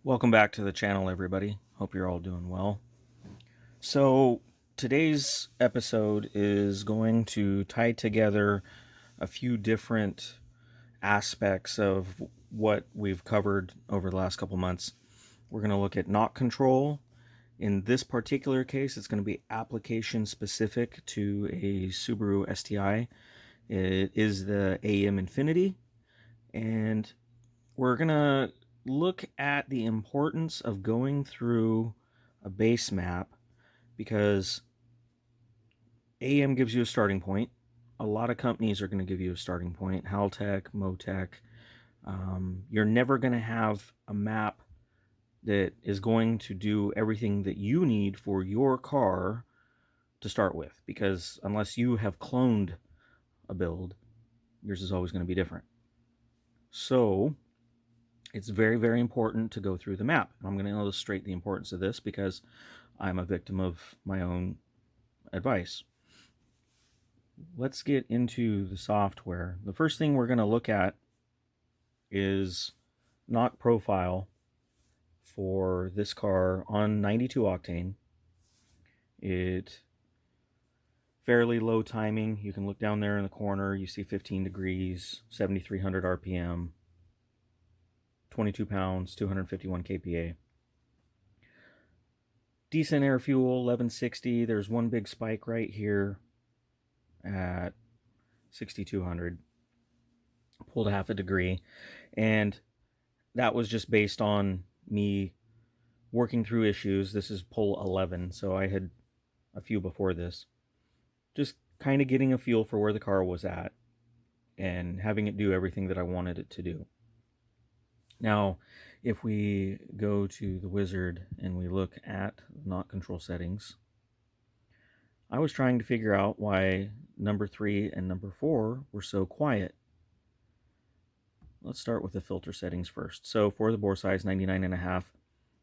Welcome back to the channel, everybody. Hope you're all doing well. So today's episode is going to tie together a few different aspects of what we've covered over the last couple months. We're going to look at knock control. In this particular case, it's going to be application specific to a Subaru STI. It is the AM Infinity, and we're going to look at the importance of going through a base map, because AM gives you a starting point. A lot of companies are going to give you a starting point. Haltech, Motec. You're never going to have a map that is going to do everything that you need for your car to start with, because unless you have cloned a build, yours is always going to be different. So it's very, very important to go through the map. I'm going to illustrate the importance of this because I'm a victim of my own advice. Let's get into the software. The first thing we're going to look at is knock profile for this car on 92 octane. It fairly low timing. You can look down there in the corner. You see 15 degrees, 7,300 RPM, 22 pounds, 251 kPa. Decent air fuel, 1160. There's one big spike right here at 6,200. Pulled half a degree, and that was just based on me working through issues. This is pull 11, so I had a few before this. Just kind of getting a feel for where the car was at and having it do everything that I wanted it to do. Now, if we go to the wizard and we look at knock control settings, I was trying to figure out why number 3 and number 4 were so quiet. Let's start with the filter settings first. So for the bore size, 99.5,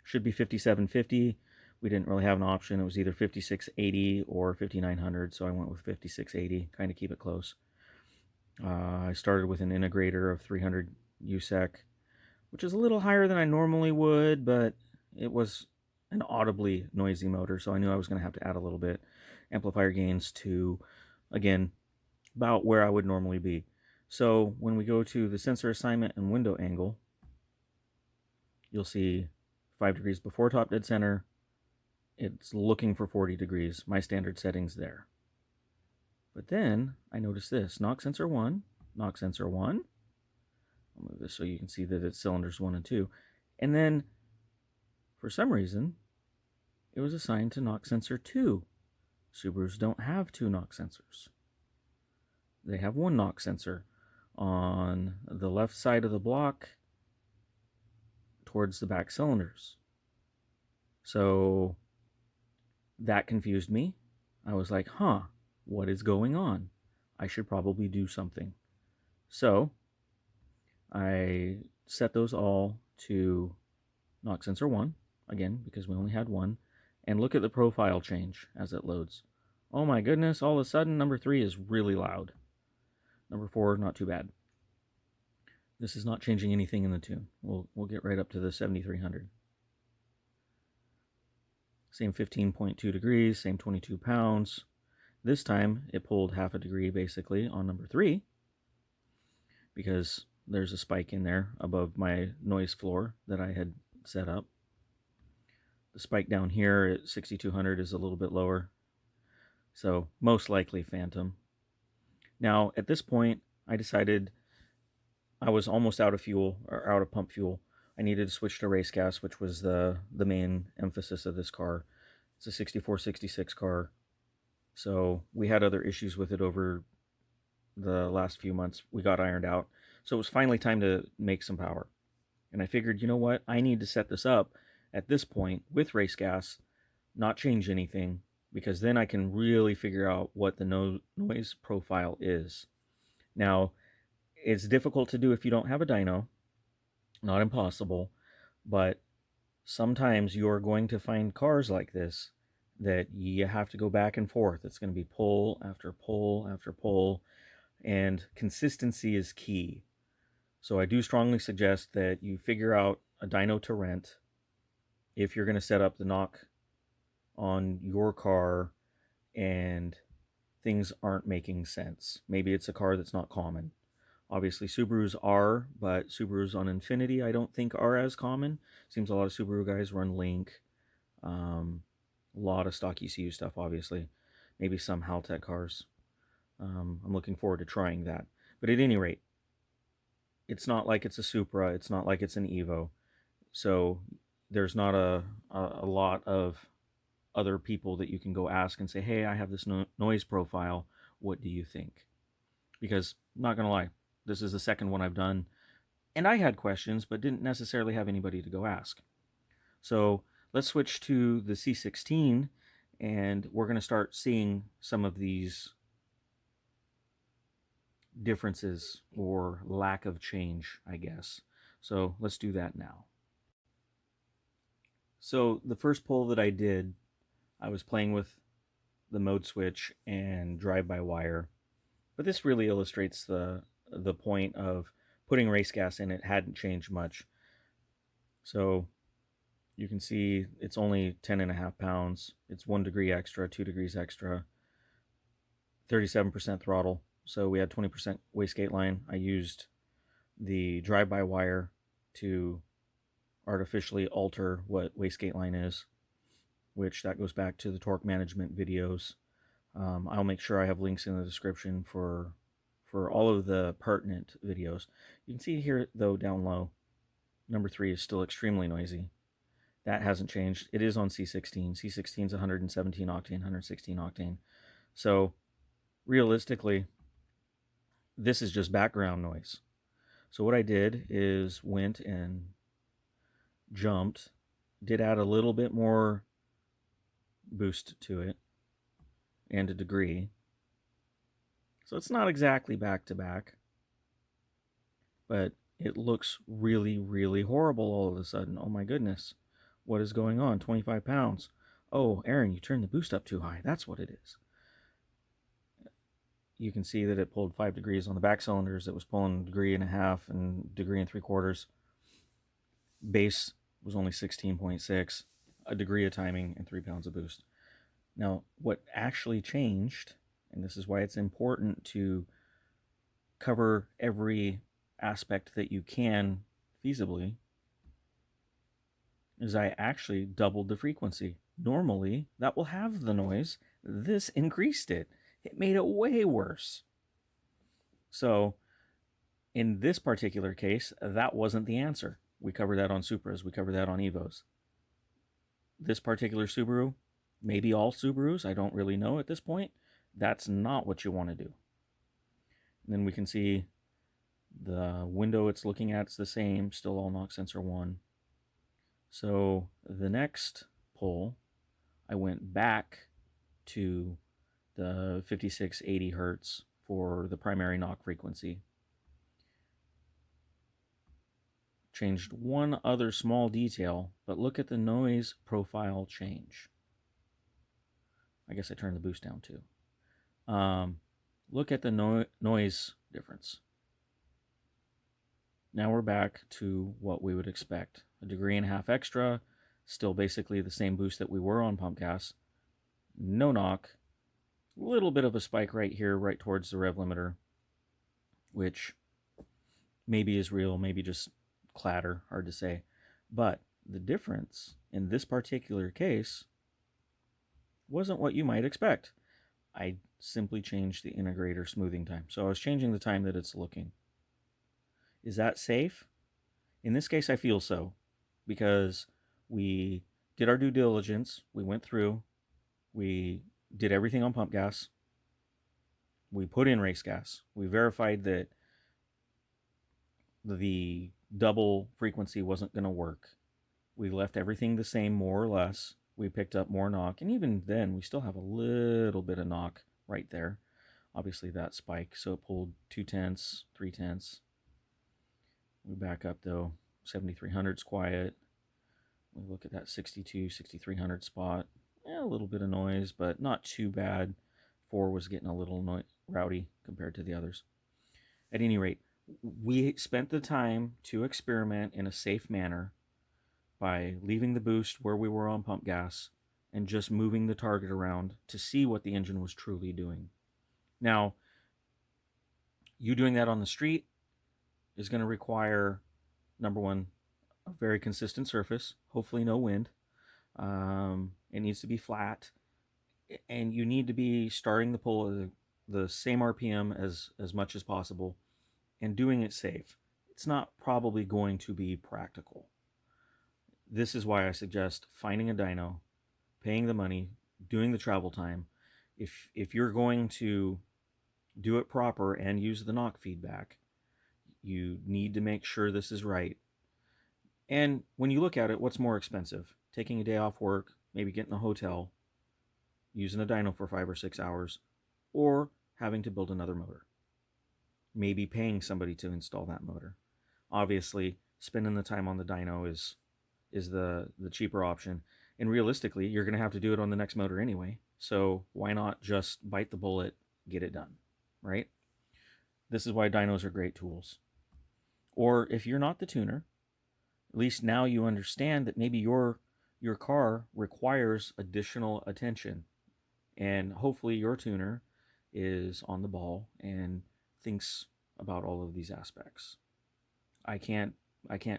should be 5750. We didn't really have an option. It was either 5680 or 5900, so I went with 5680, kind of keep it close. I started with an integrator of 300 USEC, which is a little higher than I normally would, but it was an audibly noisy motor, so I knew I was going to have to add a little bit. Amplifier gains to, again, about where I would normally be. So when we go to the sensor assignment and window angle, you'll see 5 degrees before top dead center. It's looking for 40 degrees. My standard setting's there. But then I notice this, knock sensor 1, knock sensor 1. I'll move this so you can see that it's cylinders 1 and 2. And then, for some reason, it was assigned to knock sensor 2. Subarus don't have 2 knock sensors. They have 1 knock sensor on the left side of the block towards the back cylinders. So that confused me. I was like, what is going on? I should probably do something. So I set those all to knock sensor 1, again, because we only had 1, and look at the profile change as it loads. Oh my goodness, all of a sudden number 3 is really loud. Number 4, not too bad. This is not changing anything in the tune. We'll get right up to the 7,300. Same 15.2 degrees, same 22 pounds. This time it pulled half a degree basically on number 3, because there's a spike in there above my noise floor that I had set up. The spike down here at 6,200 is a little bit lower, so most likely phantom. Now at this point I decided I was almost out of fuel, or out of pump fuel. I needed to switch to race gas, which was the main emphasis of this car. It's a 64-66 car, so we had other issues with it over the last few months. We got ironed out, so it was finally time to make some power. And I figured, you know what, I need to set this up at this point with race gas, not change anything, because then I can really figure out what the noise profile is. Now, it's difficult to do if you don't have a dyno, not impossible, but sometimes you're going to find cars like this that you have to go back and forth. It's going to be pull after pull after pull, and consistency is key. So I do strongly suggest that you figure out a dyno to rent. if you're going to set up the knock on your car and things aren't making sense. Maybe it's a car that's not common. Obviously, Subarus are, but Subarus on Infinity I don't think are as common. Seems a lot of Subaru guys run Link. A lot of stock ECU stuff, obviously. Maybe some Haltech cars. I'm looking forward to trying that. But at any rate, it's not like it's a Supra. It's not like it's an Evo. So there's not a lot of other people that you can go ask and say, hey, I have this noise profile. What do you think? Because, not going to lie, this is the second one I've done. And I had questions, but didn't necessarily have anybody to go ask. So let's switch to the C16, and we're going to start seeing some of these differences or lack of change, I guess. So let's do that now. So the first poll that I did, I was playing with the mode switch and drive-by-wire. But this really illustrates the point of putting race gas in. It hadn't changed much. So you can see it's only 10.5 pounds. It's 1 degree extra, 2 degrees extra, 37% throttle. So we had 20% wastegate line. I used the drive-by-wire to artificially alter what wastegate line is, which that goes back to the torque management videos. I'll make sure I have links in the description for all of the pertinent videos. You can see here, though, down low, number 3 is still extremely noisy. That hasn't changed. It is on C16. C16 is 117 octane, 116 octane. So realistically, this is just background noise. So what I did is went and jumped, did add a little bit more boost to it and a degree. So it's not exactly back to back, but it looks really, really horrible all of a sudden. Oh my goodness, what is going on? 25 pounds. Oh, Aaron, you turned the boost up too high. That's what it is. You can see that it pulled 5 degrees on the back cylinders. It was pulling 1.5 degrees and 1.75 degrees. Base was only 16.6, a degree of timing, and 3 pounds of boost. Now, what actually changed, and this is why it's important to cover every aspect that you can feasibly, is I actually doubled the frequency. Normally, that will have the noise. This increased it. It made it way worse. So, in this particular case, that wasn't the answer. We covered that on Supras. We covered that on Evos. This particular Subaru, maybe all Subarus, I don't really know at this point, that's not what you want to do. And then we can see the window it's looking at is the same, still all knock sensor 1. So the next pull, I went back to the 5680 hertz for the primary knock frequency. Changed one other small detail, but look at the noise profile change. I guess I turned the boost down too. Look at the noise difference. Now we're back to what we would expect. 1.5 degrees extra, still basically the same boost that we were on pump gas. No knock. A little bit of a spike right here, right towards the rev limiter, which maybe is real, maybe just clatter, hard to say. But the difference in this particular case wasn't what you might expect. I simply changed the integrator smoothing time. So I was changing the time that it's looking. Is that safe? In this case, I feel so, because we did our due diligence. We went through. We did everything on pump gas. We put in race gas. We verified that the double frequency wasn't going to work. We left everything the same, more or less. We picked up more knock, and even then, we still have a little bit of knock right there. Obviously, that spike, so it pulled 2/10, 3/10. We back up, though. 7300's quiet. We look at that 62, 6300 spot. A little bit of noise, but not too bad. 4 was getting a little rowdy compared to the others. At any rate, we spent the time to experiment in a safe manner by leaving the boost where we were on pump gas and just moving the target around to see what the engine was truly doing. Now, you doing that on the street is going to require, number one, a very consistent surface, hopefully no wind. It needs to be flat, and you need to be starting the pull at the same RPM as much as possible and doing it safe. It's not probably going to be practical. This is why I suggest finding a dyno, paying the money, doing the travel time. If you're going to do it proper and use the knock feedback, you need to make sure this is right. And when you look at it, what's more expensive? Taking a day off work, maybe getting a hotel, using a dyno for 5 or 6 hours, or having to build another motor. Maybe paying somebody to install that motor. Obviously, spending the time on the dyno is the cheaper option. And realistically, you're going to have to do it on the next motor anyway. So why not just bite the bullet, get it done, right? This is why dynos are great tools. Or if you're not the tuner, at least now you understand that maybe your car requires additional attention. And hopefully your tuner is on the ball and thinks about all of these aspects. I can't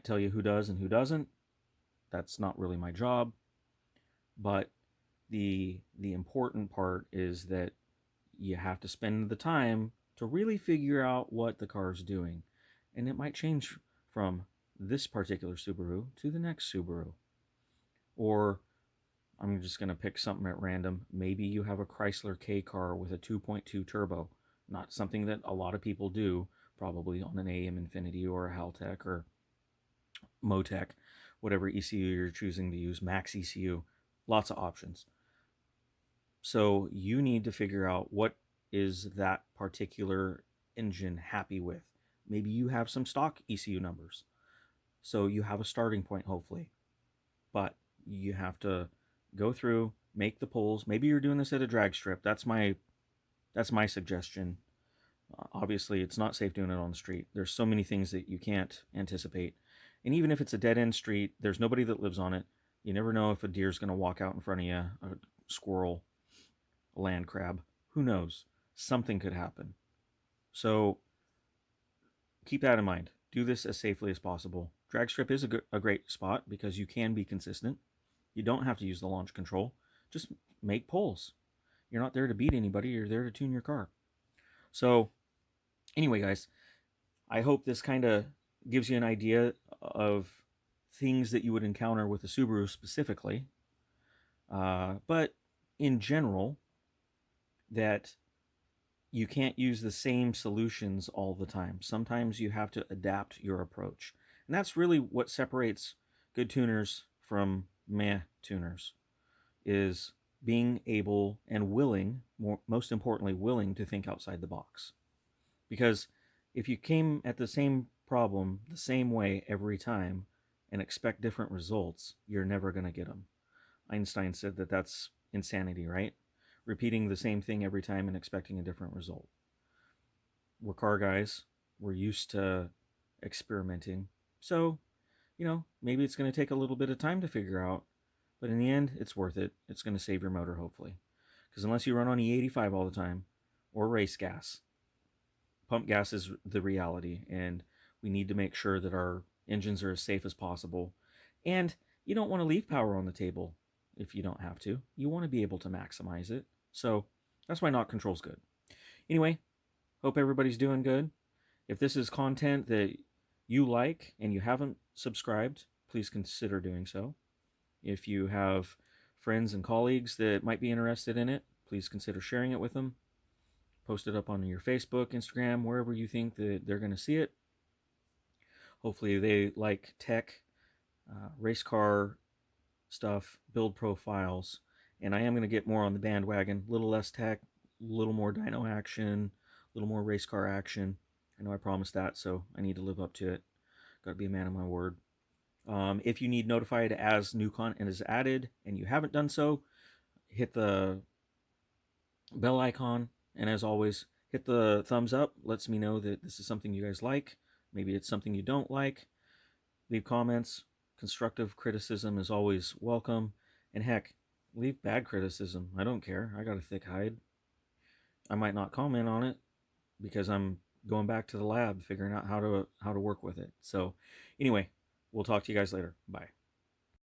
tell you who does and who doesn't. That's not really my job. But the important part is that you have to spend the time to really figure out what the car is doing. And it might change from this particular Subaru to the next Subaru. Or I'm just going to pick something at random. Maybe you have a Chrysler K car with a 2.2 turbo. Not something that a lot of people do, probably on an AM Infiniti or a Haltech or Motec, whatever ECU you're choosing to use, Max ECU. Lots of options. So you need to figure out what is that particular engine happy with. Maybe you have some stock ECU numbers. So you have a starting point, hopefully. But you have to go through, make the pulls. Maybe you're doing this at a drag strip. That's my suggestion. Obviously, it's not safe doing it on the street. There's so many things that you can't anticipate. And even if it's a dead-end street, there's nobody that lives on it. You never know if a deer's going to walk out in front of you, a squirrel, a land crab. Who knows? Something could happen. So keep that in mind. Do this as safely as possible. Drag strip is a great spot because you can be consistent. You don't have to use the launch control. Just make pulls. You're not there to beat anybody. You're there to tune your car. So anyway, guys, I hope this kind of gives you an idea of things that you would encounter with the Subaru specifically. But in general, that you can't use the same solutions all the time. Sometimes you have to adapt your approach. And that's really what separates good tuners from meh tuners, is being able and willing, most importantly, willing to think outside the box. Because if you came at the same problem the same way every time and expect different results, you're never going to get them. Einstein said that that's insanity, right? Repeating the same thing every time and expecting a different result. We're car guys. We're used to experimenting. So, maybe it's going to take a little bit of time to figure out, but in the end, it's worth it. It's going to save your motor, hopefully. Because unless you run on E85 all the time, or race gas, pump gas is the reality, and we need to make sure that our engines are as safe as possible. And you don't want to leave power on the table if you don't have to. You want to be able to maximize it. So that's why knock control's good. Anyway, hope everybody's doing good. If this is content that you like and you haven't subscribed, please consider doing so. If you have friends and colleagues that might be interested in it, please consider sharing it with them. Post it up on your Facebook, Instagram, wherever you think that they're going to see it. Hopefully they like tech, race car stuff, build profiles, and I am going to get more on the bandwagon. A little less tech, a little more dyno action, a little more race car action. I know I promised that, so I need to live up to it. Got to be a man of my word. If you need notified as new content is added and you haven't done so, hit the bell icon. And as always, hit the thumbs up. Lets me know that this is something you guys like. Maybe it's something you don't like. Leave comments. Constructive criticism is always welcome. And heck, leave bad criticism. I don't care. I got a thick hide. I might not comment on it because I'm going back to the lab figuring out how to work with it. So anyway, we'll talk to you guys later. Bye.